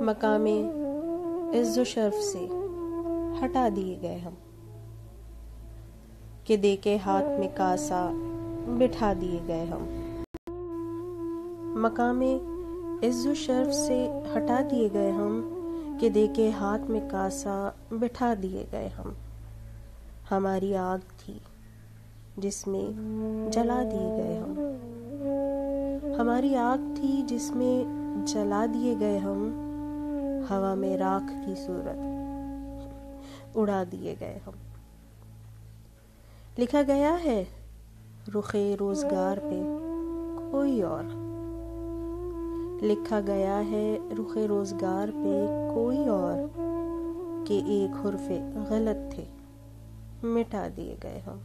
مقام عز و شرف سے ہٹا دیے گئے ہم، کہ دے کے ہاتھ میں کاسا بٹھا دیے گئے ہم۔ مقام عز و شرف سے ہٹا دیے گئے ہم، کہ دے کے ہاتھ میں کاسا بٹھا دیے گئے ہم۔ ہماری آگ تھی جس میں جلا دیے گئے ہم، ہماری آگ تھی جس میں جلا دیے گئے ہم، ہوا میں راکھ کی صورت اڑا دیے گئے ہم۔ لکھا گیا ہے رخ روزگار پہ کوئی اور، لکھا گیا ہے رخ روزگار پہ کوئی اور، کہ ایک حرف غلط تھے مٹا دیے گئے ہم۔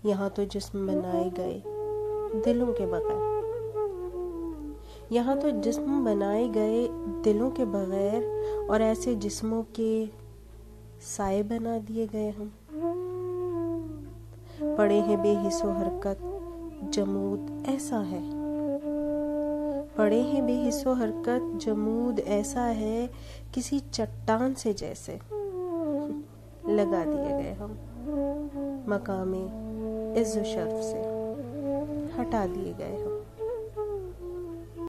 یہاں تو جسم بنائے گئے دلوں کے بغیر، یہاں تو جسم بنائے گئے دلوں کے بغیر، اور ایسے جسموں کے سائے بنا دیے گئے ہم۔ پڑے ہیں بے حس و حرکت جمود ایسا ہے، پڑے ہیں بے حس و حرکت جمود ایسا ہے، کسی چٹان سے جیسے لگا دیے گئے ہم۔ مقام عز و شرف سے ہٹا دیے گئے ہم۔